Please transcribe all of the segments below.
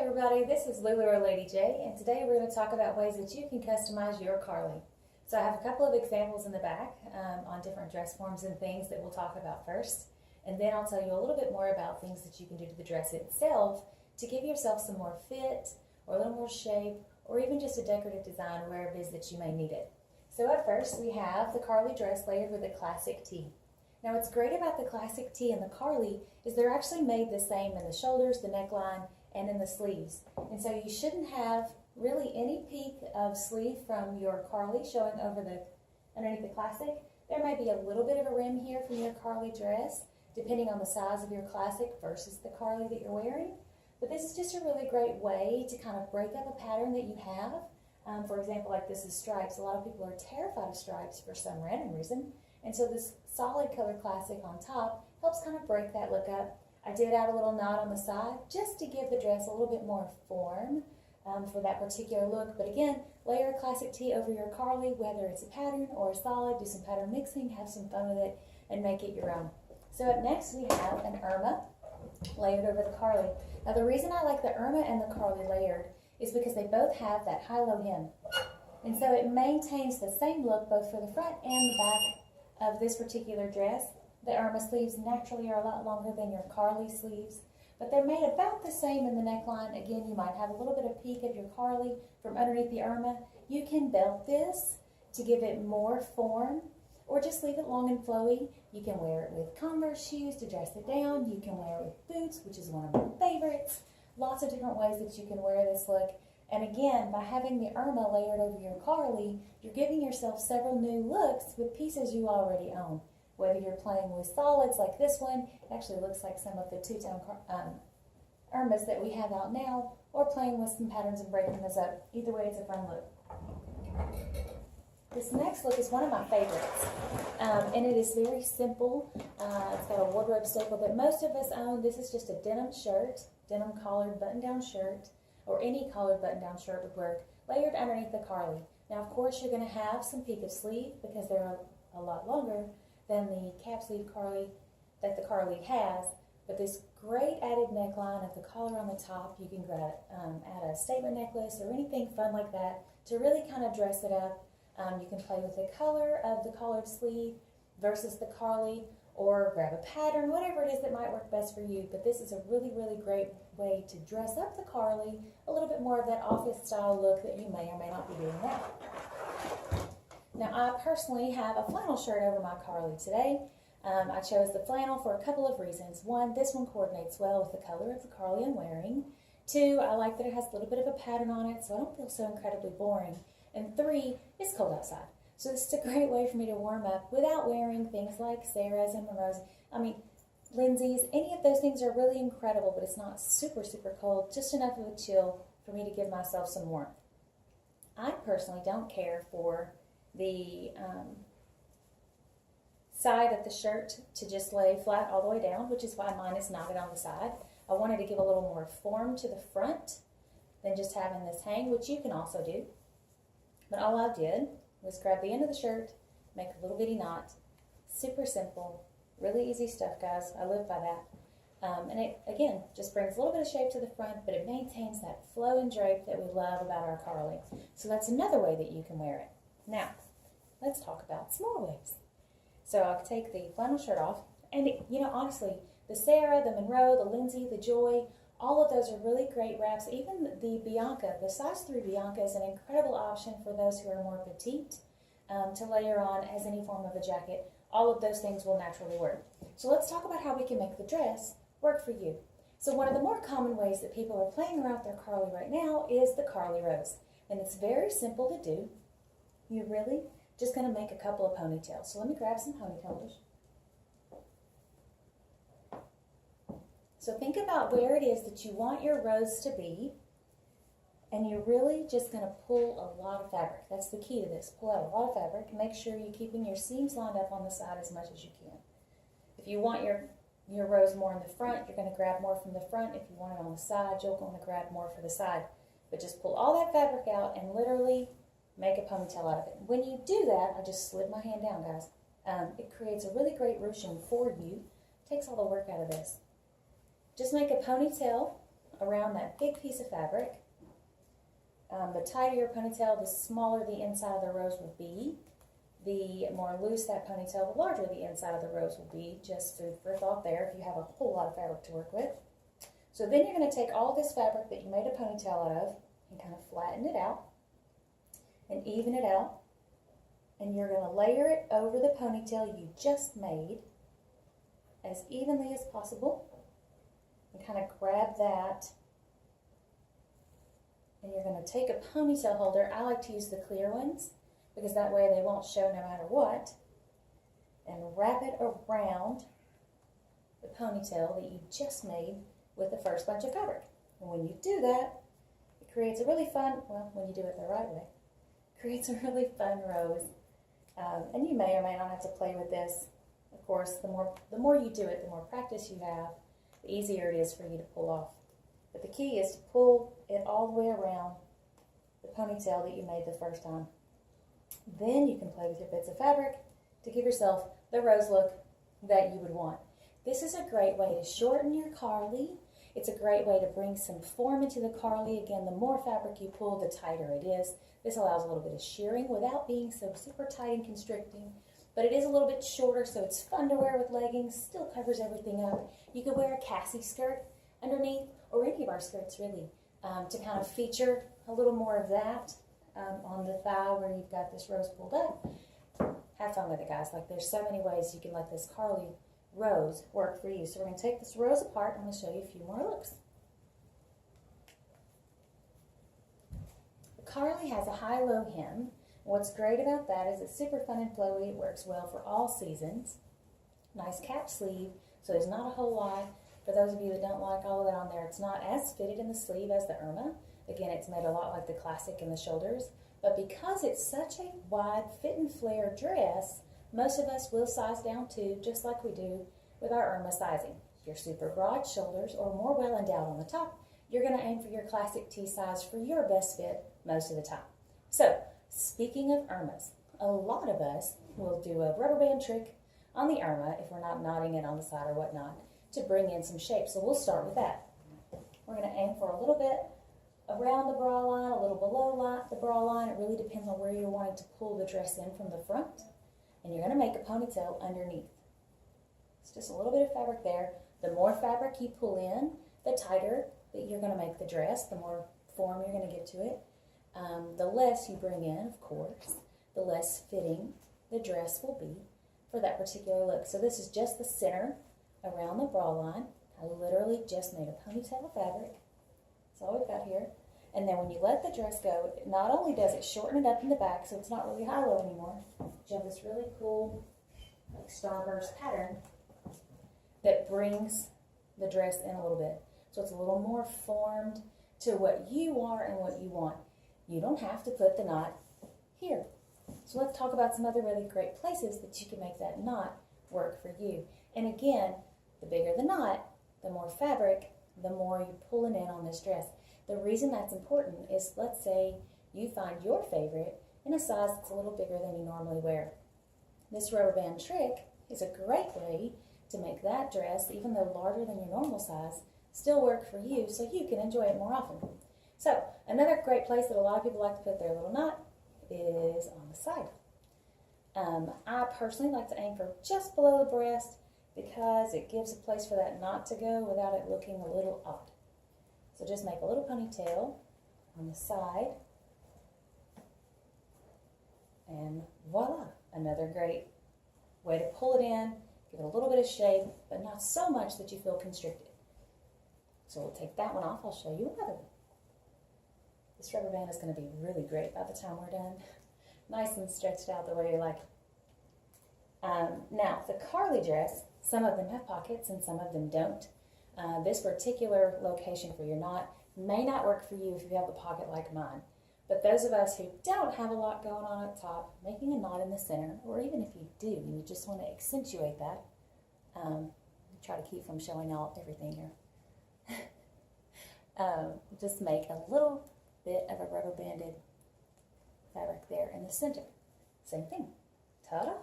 everybody, this is LulaRoe Lady J, and today we're going to talk about ways that you can customize your Carly. So I have a couple of examples in the back on different dress forms and things that we'll talk about first, and then I'll tell you a little bit more about things that you can do to the dress itself to give yourself some more fit or a little more shape or even just a decorative design wherever it is that you may need it. So at first we have the Carly dress layered with a classic tee. Now what's great about the classic tee and the Carly is they're actually made the same in the shoulders, the neckline, and in the sleeves. And so you shouldn't have really any peak of sleeve from your Carly showing over underneath the classic. There may be a little bit of a rim here from your Carly dress, depending on the size of your classic versus the Carly that you're wearing. But this is just a really great way to kind of break up a pattern that you have. For example, like this is stripes. A lot of people are terrified of stripes for some random reason. And so this solid color classic on top helps kind of break that look up. I did add a little knot on the side just to give the dress a little bit more form for that particular look. But again, layer a classic tee over your Carly, whether it's a pattern or a solid. Do some pattern mixing, have some fun with it, and make it your own. So up next we have an Irma layered over the Carly. Now the reason I like the Irma and the Carly layered is because they both have that high-low hem. And so it maintains the same look both for the front and the back of this particular dress. The Irma sleeves naturally are a lot longer than your Carly sleeves, but they're made about the same in the neckline. Again, you might have a little bit of peak of your Carly from underneath the Irma. You can belt this to give it more form, or just leave it long and flowy. You can wear it with Converse shoes to dress it down. You can wear it with boots, which is one of my favorites. Lots of different ways that you can wear this look. And again, by having the Irma layered over your Carly, you're giving yourself several new looks with pieces you already own. Whether you're playing with solids like this one, it actually looks like some of the two-tone Irmas that we have out now, or playing with some patterns and breaking those up. Either way, it's a fun look. This next look is one of my favorites, and it is very simple. It's got a wardrobe staple that most of us own. This is just a denim shirt, denim collared button-down shirt, or any collared button-down shirt would work, layered underneath the Carly. Now, of course, you're going to have some peak of sleeve because they're a lot longer than the cap sleeve Carly that the Carly has, but this great added neckline of the collar on the top, you can add a statement necklace or anything fun like that to really kind of dress it up. You can play with the color of the collared sleeve versus the Carly, or grab a pattern, whatever it is that might work best for you. But this is a really, really great way to dress up the Carly, a little bit more of that office style look that you may or may not be doing now. Now, I personally have a flannel shirt over my Carly today. I chose the flannel for a couple of reasons. One, this one coordinates well with the color of the Carly I'm wearing. Two, I like that it has a little bit of a pattern on it, so I don't feel so incredibly boring. And three, it's cold outside. So this is a great way for me to warm up without wearing things like Sarah's and Monroe's. I mean, Lindsay's, any of those things are really incredible, but it's not super, super cold, just enough of a chill for me to give myself some warmth. I personally don't care for the side of the shirt to just lay flat all the way down, which is why mine is knotted on the side. I wanted to give a little more form to the front than just having this hang, which you can also do. But all I did was grab the end of the shirt, make a little bitty knot. Super simple, really easy stuff, guys. I live by that. And it, again, just brings a little bit of shape to the front, but it maintains that flow and drape that we love about our Carly. So that's another way that you can wear it. Now, let's talk about some more ways. So I'll take the flannel shirt off, and honestly, the Sarah, the Monroe, the Lindsay, the Joy, all of those are really great wraps. Even the Bianca, the size 3 Bianca is an incredible option for those who are more petite to layer on as any form of a jacket. All of those things will naturally work. So let's talk about how we can make the dress work for you. So one of the more common ways that people are playing around with their Carly right now is the Carly Rose. And it's very simple to do. You're really just going to make a couple of ponytails. So let me grab some ponytails. So think about where it is that you want your rose to be, and you're really just going to pull a lot of fabric. That's the key to this. Pull out a lot of fabric and make sure you're keeping your seams lined up on the side as much as you can. If you want your rose more in the front, you're going to grab more from the front. If you want it on the side, you're going to grab more for the side. But just pull all that fabric out and literally make a ponytail out of it. When you do that, I just slid my hand down, guys. It creates a really great ruching for you. Takes all the work out of this. Just make a ponytail around that big piece of fabric. The tighter your ponytail, the smaller the inside of the rose will be. The more loose that ponytail, the larger the inside of the rose will be. Just food for thought there if you have a whole lot of fabric to work with. So then you're going to take all this fabric that you made a ponytail out of and kind of flatten it out and even it out. And you're going to layer it over the ponytail you just made as evenly as possible. And kind of grab that. And you're going to take a ponytail holder. I like to use the clear ones because that way they won't show no matter what. And wrap it around the ponytail that you just made with the first bunch of fabric. And when you do that, it creates a really fun, well, when you do it the right way, it creates a really fun rose. And you may or may not have to play with this. Of course, the more you do it, the more practice you have, the easier it is for you to pull off. But the key is to pull it all the way around the ponytail that you made the first time. Then you can play with your bits of fabric to give yourself the rose look that you would want. This is a great way to shorten your Carly. It's a great way to bring some form into the Carly. Again, the more fabric you pull, the tighter it is. This allows a little bit of shearing without being so super tight and constricting. But it is a little bit shorter, so it's fun to wear with leggings. Still covers everything up. You could wear a Cassie skirt underneath, or any of our skirts really, to kind of feature a little more of that on the thigh where you've got this rose pulled up. Have fun with it, guys. Like, there's so many ways you can let this Carly rose work for you. So we're going to take this rose apart. I'm going to show you a few more looks. The Carly has a high-low hem. What's great about that is it's super fun and flowy. It works well for all seasons. Nice cap sleeve, so there's not a whole lot. For those of you that don't like all of that on there, it's not as fitted in the sleeve as the Irma. Again, it's made a lot like the classic in the shoulders. But because it's such a wide fit and flare dress, most of us will size down too, just like we do with our Irma sizing. If you're super broad shoulders or more well endowed on the top, you're going to aim for your classic T size for your best fit most of the time. So, speaking of Irmas, a lot of us will do a rubber band trick on the Irma if we're not knotting it on the side or whatnot to bring in some shape. So we'll start with that. We're going to aim for a little bit around the bra line, a little below the bra line. It really depends on where you're wanting to pull the dress in from the front. And you're going to make a ponytail underneath. It's just a little bit of fabric there. The more fabric you pull in, the tighter that you're going to make the dress, the more form you're going to get to it. The less you bring in, of course, the less fitting the dress will be for that particular look. So this is just the center around the bra line. I literally just made a ponytail of fabric. That's all we've got here. And then when you let the dress go, not only does it shorten it up in the back so it's not really high-low anymore, but you have this really cool like starburst pattern that brings the dress in a little bit. So it's a little more formed to what you are and what you want. You don't have to put the knot here. So let's talk about some other really great places that you can make that knot work for you. And again, the bigger the knot, the more fabric, the more you're pulling in on this dress. The reason that's important is, let's say you find your favorite in a size that's a little bigger than you normally wear. This rubber band trick is a great way to make that dress, even though larger than your normal size, still work for you so you can enjoy it more often. So, another great place that a lot of people like to put their little knot is on the side. I personally like to aim for just below the breast because it gives a place for that knot to go without it looking a little odd. So just make a little ponytail on the side, and voila, another great way to pull it in, give it a little bit of shape, but not so much that you feel constricted. So we'll take that one off. I'll show you another one. This rubber band is going to be really great by the time we're done. Nice and stretched out the way you like it. Now, the Carly dress, some of them have pockets and some of them don't. This particular location for your knot may not work for you if you have a pocket like mine. But those of us who don't have a lot going on at the top, making a knot in the center, or even if you do and you just want to accentuate that, try to keep from showing out everything here. Just make a little bit of a rubber banded fabric there in the center. Same thing. Ta-da!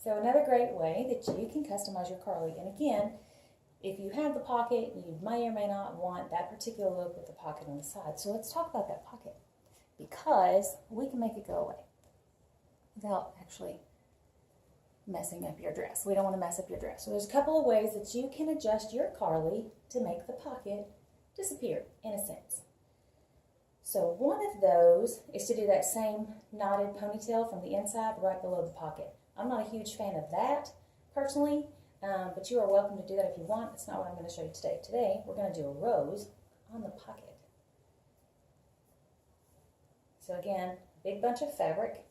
So another great way that you can customize your Carly, and again, If you have the pocket, you may or may not want that particular look with the pocket on the side. So let's talk about that pocket, because we can make it go away without actually messing up your dress. We don't want to mess up your dress. So there's a couple of ways that you can adjust your Carly to make the pocket disappear, in a sense. So one of those is to do that same knotted ponytail from the inside right below the pocket. I'm not a huge fan of that personally, but you are welcome to do that if you want. It's not what I'm going to show you today. Today we're going to do a rose on the pocket. So again, big bunch of fabric.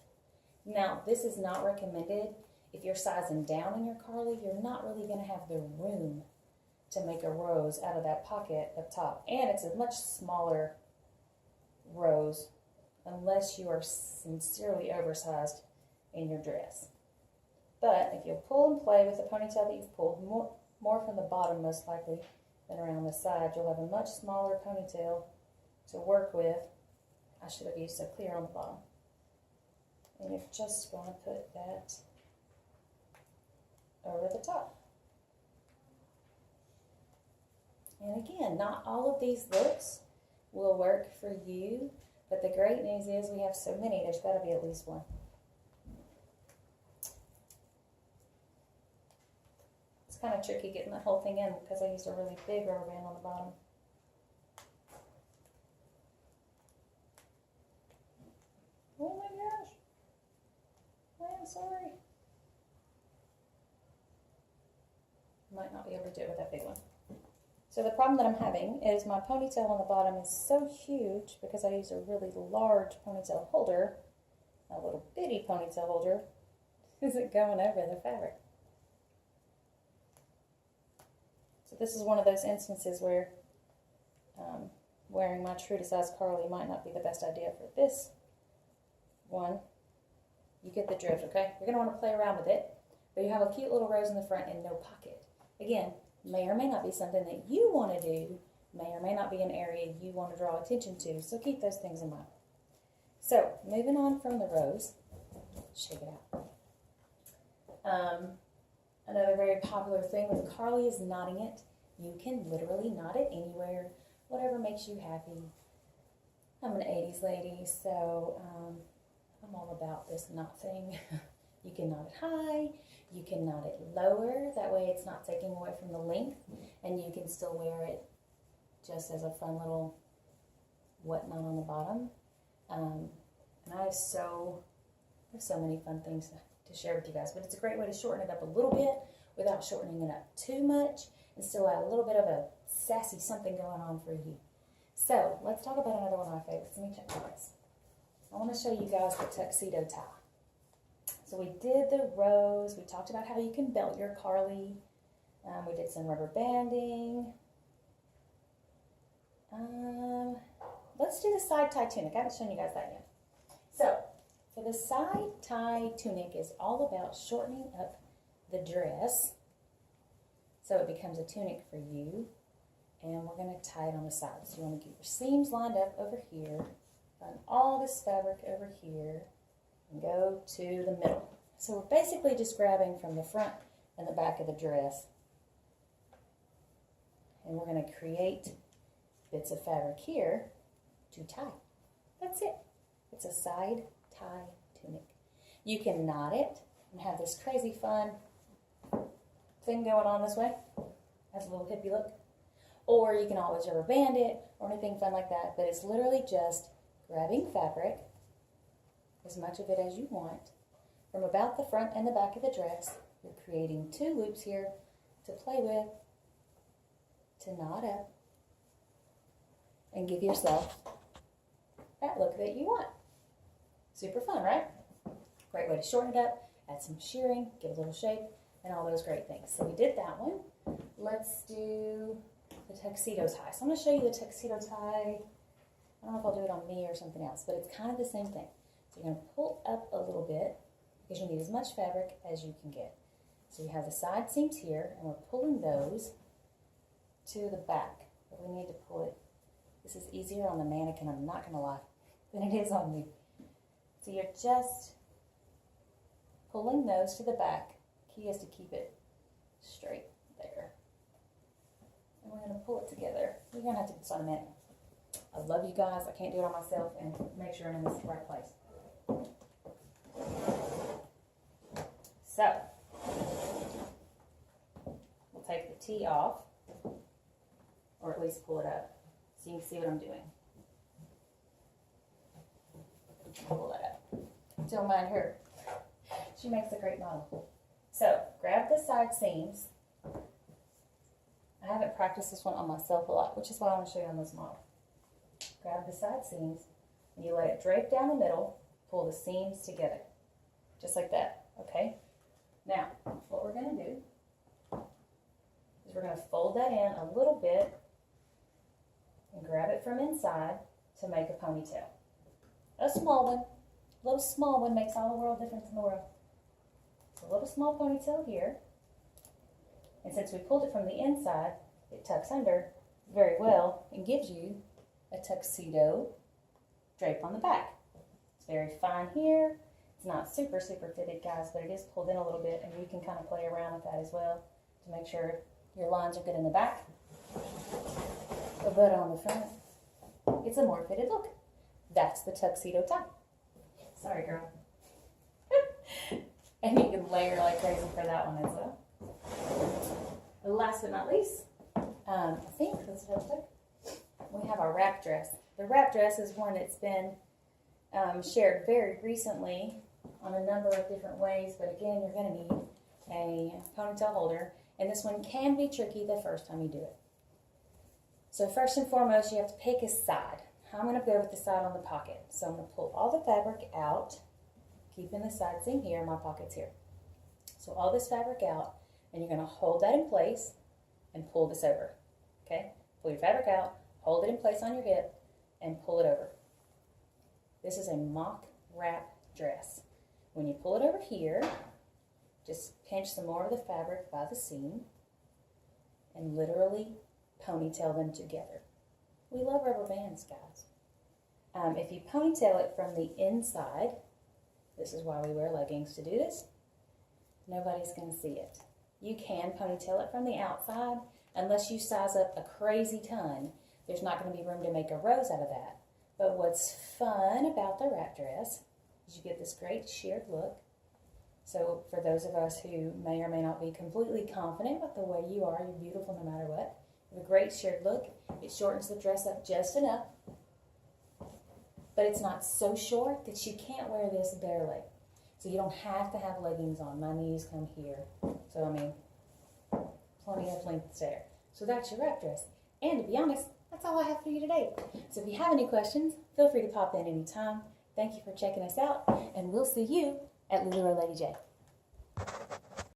Now this is not recommended if you're sizing down in your Carly. You're not really going to have the room to make a rose out of that pocket up top, and it's a much smaller rose unless you are sincerely oversized in your dress. But if you'll pull and play with the ponytail that you've pulled, more from the bottom most likely than around the side, you'll have a much smaller ponytail to work with. I should have used a clear on the bottom. And you're just going to put that over the top. And again, not all of these looks will work for you, but the great news is we have so many, there's got to be at least one. It's kind of tricky getting that whole thing in because I used a really big rubber band on the bottom. Oh my gosh. I am sorry. Might not be able to do it with that big one. So the problem that I'm having is my ponytail on the bottom is so huge because I used a really large ponytail holder. A little bitty ponytail holder isn't going over the fabric. So this is one of those instances where wearing my true to size Carly might not be the best idea for this one. You get the drift, okay? You're going to want to play around with it, but you have a cute little rose in the front and no pocket. Again, may or may not be something that you want to do, may or may not be an area you want to draw attention to, so keep those things in mind. So, moving on from the rose, shake it out. Another very popular thing with Carly is knotting it. You can literally knot it anywhere, whatever makes you happy. I'm an 80s lady, so I'm all about this knot thing. You can knot it high, you can knot it lower, that way it's not taking away from the length, and you can still wear it just as a fun little wet knot on the bottom. And I have so many fun things to share with you guys, but it's a great way to shorten it up a little bit without shortening it up too much and still add a little bit of a sassy something going on for you. So let's talk about another one of my favorites. Let me check this. I want to show you guys the tuxedo tie. So we did the rose, we talked about how you can belt your Carly, we did some rubber banding. Let's do the side tie tunic. I haven't shown you guys that yet. So for the side tie tunic is all about shortening up the dress so it becomes a tunic for you, and we're going to tie it on the sides. So you want to get your seams lined up over here, run all this fabric over here, and go to the middle. So we're basically just grabbing from the front and the back of the dress, and we're going to create bits of fabric here to tie. That's it. It's a side tie tunic. You can knot it and have this crazy fun thing going on this way. Has a little hippie look. Or you can always rubber band it or anything fun like that, but it's literally just grabbing fabric, as much of it as you want, from about the front and the back of the dress. You're creating two loops here to play with, to knot up, and give yourself that look that you want. Super fun, right? Great way to shorten it up, add some shirring, give it a little shape, and all those great things. So we did that one. Let's do the tuxedo tie. So I'm going to show you the tuxedo tie. I don't know if I'll do it on me or something else, but it's kind of the same thing. So you're going to pull up a little bit because you need as much fabric as you can get. So you have the side seams here, and we're pulling those to the back. But we need to pull it. This is easier on the mannequin, I'm not going to lie, than it is on me. So you're just pulling those to the back. Key is to keep it straight there. and we're going to pull it together. We're going to have to do this on a minute. I love you guys. I can't do it on myself and make sure I'm in this right place. So, we'll take the T off, or at least pull it up so you can see what I'm doing. Pull that up. Don't mind her. She makes a great model. So, grab the side seams. I haven't practiced this one on myself a lot, which is why I want to show you on this model. Grab the side seams, and you let it drape down the middle, pull the seams together. Just like that, okay? Now, what we're going to do is we're going to fold that in a little bit and grab it from inside to make a ponytail. A small one. A little small one makes all the world difference in the world. A little small ponytail here. And since we pulled it from the inside, it tucks under very well and gives you a tuxedo drape on the back. It's very fine here. It's not super fitted, guys, but it is pulled in a little bit, and you can kind of play around with that as well to make sure your lines are good in the back. But on the front, it's a more fitted look. That's the tuxedo tie. Sorry, girl. And you can layer like crazy for that one as well. And last but not least, I think that's real quick. We have our wrap dress. The wrap dress is one that's been shared very recently on a number of different ways, but again, you're going to need a ponytail holder, and this one can be tricky the first time you do it. So first and foremost, you have to pick a side. I'm going to go with the side on the pocket. So I'm going to pull all the fabric out, keeping the side seam here, my pocket's here. So all this fabric out, and you're going to hold that in place and pull this over. Okay? Pull your fabric out, hold it in place on your hip, and pull it over. This is a mock wrap dress. When you pull it over here, just pinch some more of the fabric by the seam and literally ponytail them together. We love rubber bands, guys. If you ponytail it from the inside, this is why we wear leggings to do this, nobody's going to see it. You can ponytail it from the outside. Unless you size up a crazy ton, there's not going to be room to make a rose out of that. But what's fun about the wrap dress is you get this great sheared look. So for those of us who may or may not be completely confident with the way you are, you're beautiful no matter what. You have a great sheared look. It shortens the dress up just enough, but it's not so short that you can't wear this barely. So you don't have to have leggings on. My knees come here. So I mean, plenty of length there. So that's your wrap dress. And to be honest, that's all I have for you today. So if you have any questions, feel free to pop in anytime. Thank you for checking us out, and we'll see you at LulaRoe Lady J.